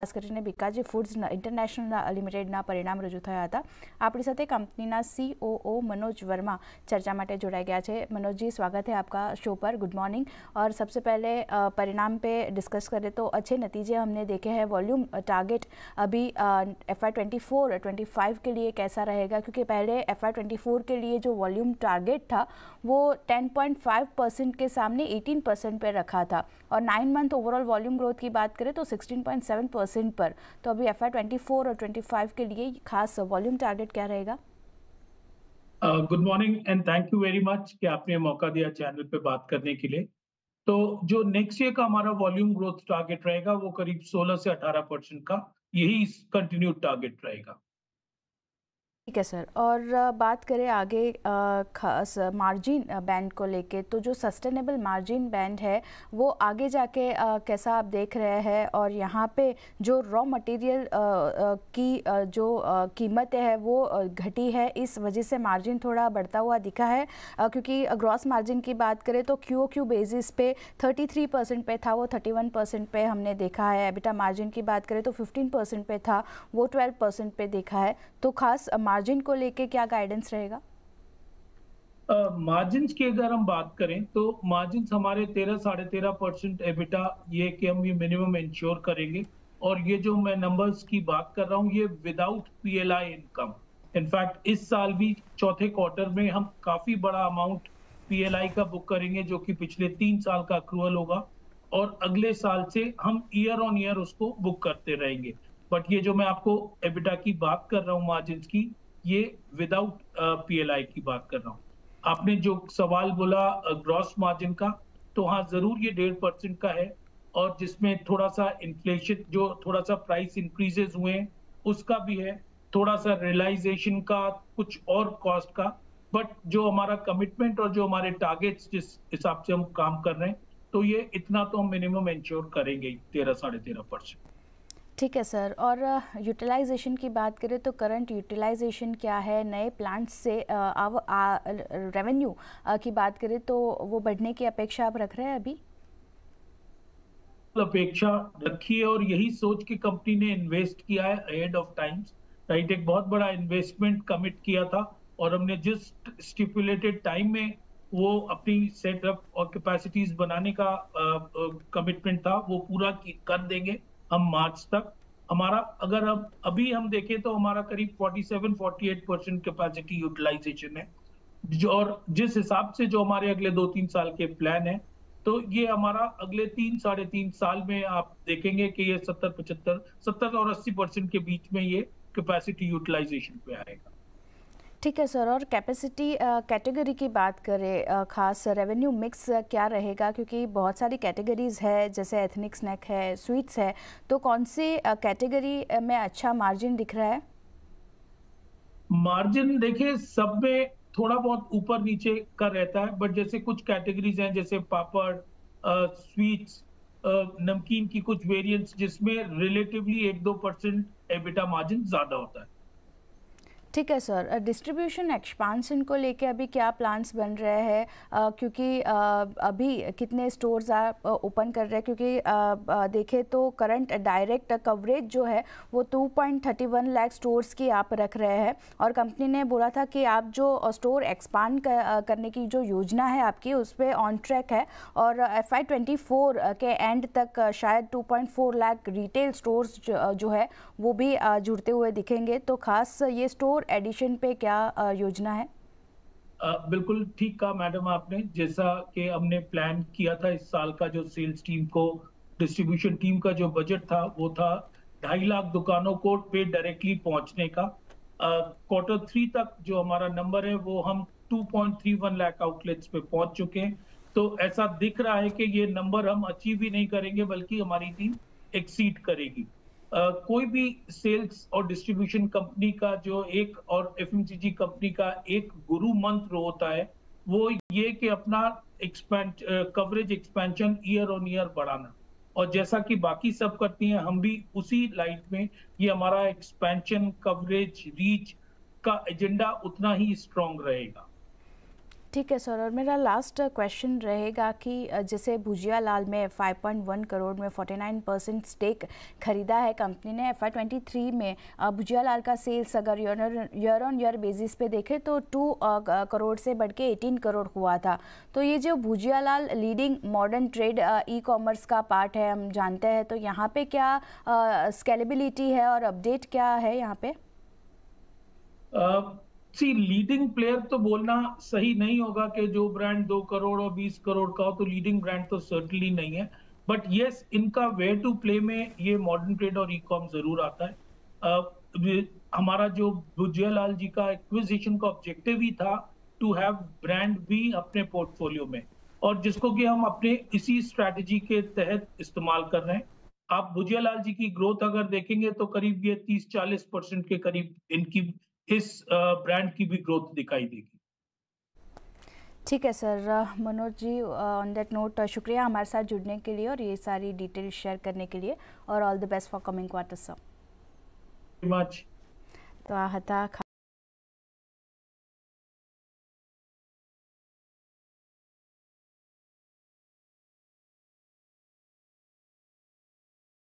ખાસ કરીને બીકાજી foods international લિમિટેડના પરિણામ રજૂ થયા હતા। આપણી સાથે કંપનીના COO मनोज वर्मा चर्चा માટે जोड़ाई गया है। मनोज जी, स्वागत है आपका शो पर। Good morning. और सबसे पहले परिणाम पे डिस्कस करें तो अच्छे नतीजे हमने देखे हैं। वॉल्यूम टारगेट अभी FY 24-25 के लिए कैसा रहेगा, क्योंकि पहले FY 24 के लिए जो वॉल्यूम टारगेट था वो 10.5% के सामने 18% पे रखा था, और 9 मंथ ओवरऑल वॉल्यूम ग्रोथ की बात करें तो 16.7% पर। तो अभी FY 24 और 25 के लिए खास वॉल्यूम टारगेट क्या रहेगा? Good morning and thank you very much कि आपने मौका दिया चैनल पे बात करने के लिए। तो जो नेक्स्ट ईयर का हमारा वॉल्यूम ग्रोथ टारगेट रहेगा वो करीब 16 से 18% का, यही कंटिन्यूड टारगेट रहेगा। ठीक है सर। और बात करें आगे खास मार्जिन बैंड को लेके, तो जो सस्टेनेबल मार्जिन बैंड है वो आगे जाके कैसा आप देख रहे हैं? और यहाँ पे जो रॉ मटेरियल की जो कीमतें है वो घटी है, इस वजह से मार्जिन थोड़ा बढ़ता हुआ दिखा है, क्योंकि ग्रॉस मार्जिन की बात करें तो QOQ बेसिस पे 33% पे था, वो 31% पे हमने देखा है। एबिटा मार्जिन की बात करें तो 15% पे था, वो 12% पे देखा है। तो खास मार्जिन को लेके क्या गाइडेंस रहेगा? मार्जिन्स की अगर हम बात करें तो मार्जिन्स हमारे 13-13.5% एबिटा, ये कि हम ये मिनिमम इंश्योर करेंगे। और ये जो मैं नंबर्स की बात कर रहा हूँ ये विदाउट PLI इनकम। इनफैक्ट इस साल भी चौथे क्वार्टर में हम काफी बड़ा अमाउंट PLI का बुक करेंगे, जो कि पिछले 3 साल का अक्रूवल होगा, और अगले साल से हम ईयर ऑन ईयर उसको बुक करते रहेंगे। बट ये जो मैं आपको एबिटा की बात कर रहा हूँ मार्जिन्स की, ये विदाउट PLI की बात कर रहा हूँ। आपने जो सवाल बोला ग्रॉस मार्जिन का, तो हाँ जरूर ये 1.5% का है, और जिसमें थोड़ा सा इन्फ्लेशन, जो थोड़ा सा प्राइस इंक्रीजेस हुए हैं उसका भी है, थोड़ा सा रियलाइजेशन का, कुछ और कॉस्ट का। बट जो हमारा कमिटमेंट और जो हमारे टारगेट्स जिस हिसाब से हम काम कर रहे हैं, तो ये इतना तो हम मिनिमम इंश्योर करेंगे ही, 13-13.5%। ठीक है सर। और यूटिलाइजेशन की बात करें तो करंट यूटिलाइजेशन क्या है? नए प्लांट्स से रेवेन्यू की बात करें तो वो बढ़ने की अपेक्षा आप रख रहे हैं अभी? अपेक्षा रखी है, और यही सोच के कंपनी ने इन्वेस्ट किया है अहेड ऑफ टाइम्स। राइट, एक बहुत बड़ा इन्वेस्टमेंट कमिट किया था, और हमने जिस स्टिपुलेटेड टाइम में वो अपनी सेटअप और कैपेसिटीज बनाने का कमिटमेंट था वो पूरा कर देंगे हम मार्च तक। हमारा अगर अब अभी हम देखें तो हमारा करीब 47-48% कैपेसिटी यूटिलाइजेशन है, जो और जिस हिसाब से जो हमारे अगले 2-3 साल के प्लान है, तो ये हमारा अगले 3-3.5 साल में आप देखेंगे कि ये 70 और 80% के बीच में ये कैपेसिटी यूटिलाइजेशन पे आएगा। ठीक है सर। और कैपेसिटी कैटेगरी की बात करें, खास रेवेन्यू मिक्स क्या रहेगा? क्योंकि बहुत सारी कैटेगरीज है, जैसे एथनिक स्नैक है, स्वीट्स है, तो कौन सी कैटेगरी में अच्छा मार्जिन दिख रहा है? मार्जिन देखिए सब में थोड़ा बहुत ऊपर नीचे का रहता है, बट जैसे कुछ कैटेगरीज हैं जैसे पापड़, स्वीट्स, नमकीन की कुछ वेरिएंट्स, जिसमें रिलेटिवली 1-2% एबिटा मार्जिन ज्यादा होता है। ठीक है सर। डिस्ट्रीब्यूशन एक्सपांशन को लेके अभी क्या प्लान्स बन रहे हैं? क्योंकि अभी कितने स्टोर्स आप ओपन कर रहे हैं? क्योंकि देखें तो करंट डायरेक्ट कवरेज जो है वो 2.31 लाख स्टोर्स की आप रख रहे हैं, और कंपनी ने बोला था कि आप जो स्टोर एक्सपांड करने की जो योजना है आपकी उस पर ऑन ट्रैक है, और FY 24 के एंड तक शायद 2.4 लाख रिटेल स्टोर्स जो है वो भी जुड़ते हुए दिखेंगे। तो खास ये स्टोर एडिशन पे क्या योजना है? बिल्कुल ठीक कहा मैडम आपने। जैसा कि हमने प्लान किया था, इस साल का जो सेल्स टीम को, डिस्ट्रीब्यूशन टीम का जो बजट था वो था 2.5 लाख दुकानों को पे डायरेक्टली पहुंचने का। Q3 तक जो हमारा नंबर है वो हम 2.31 लाख आउटलेट्स पे पहुंच चुके हैं। तो ऐसा दिख रहा है कि ये नंबर हम अचीव ही नहीं करेंगे, बल्कि हमारी टीम एक्सीड करेगी। कोई भी सेल्स और डिस्ट्रीब्यूशन कंपनी का जो एक, और FMCG कंपनी का एक गुरु मंत्र होता है, वो ये कि अपना coverage expansion year on year बढ़ाना। और जैसा कि बाकी सब करती हैं, हम भी उसी लाइन में, ये हमारा एक्सपेंशन, कवरेज, रीच का एजेंडा उतना ही स्ट्रांग रहेगा। ठीक है सर, और मेरा लास्ट क्वेश्चन रहेगा कि जैसे भुजिया लाल में 5.1 करोड़ में 49% स्टेक खरीदा है कंपनी ने। FY23 में भुजिया लाल का सेल्स अगर ईयर ऑन ईयर बेसिस पे देखें तो 2 करोड़ से बढ़ के 18 करोड़ हुआ था। तो ये जो Bhujia Lal leading modern trade ecommerce का पार्ट है, हम जानते हैं, तो यहाँ पे क्या स्केलेबिलिटी है और अपडेट क्या है यहाँ पे? लीडिंग प्लेयर तो बोलना सही नहीं होगा कि जो ब्रांड 2 करोड़ और 20 करोड़ का हो तो लीडिंग ब्रांड तो सर्टनली नहीं है, बट यस इनका वे टू प्ले में ये मॉडर्न ट्रेड और ई कॉम जरूर आता है। हमारा जो भुजिया लाल जी का एक्विजिशन का ऑब्जेक्टिव ही था टू हैव ब्रांड भी अपने पोर्टफोलियो में, और जिसको कि हम अपने इसी स्ट्रैटेजी के तहत इस्तेमाल कर रहे हैं। आप भुजिया लाल जी की ग्रोथ अगर देखेंगे तो करीब ये 30-40% के करीब इनकी इस ब्रांड की भी ग्रोथ दिखाई देगी। ठीक है sir. Manoj ji, on that note शुक्रिया हमारे साथ जुड़ने के लिए और ये सारी डिटेल शेयर करने के लिए, और all the best for coming quarters sir. Much तो आ હતા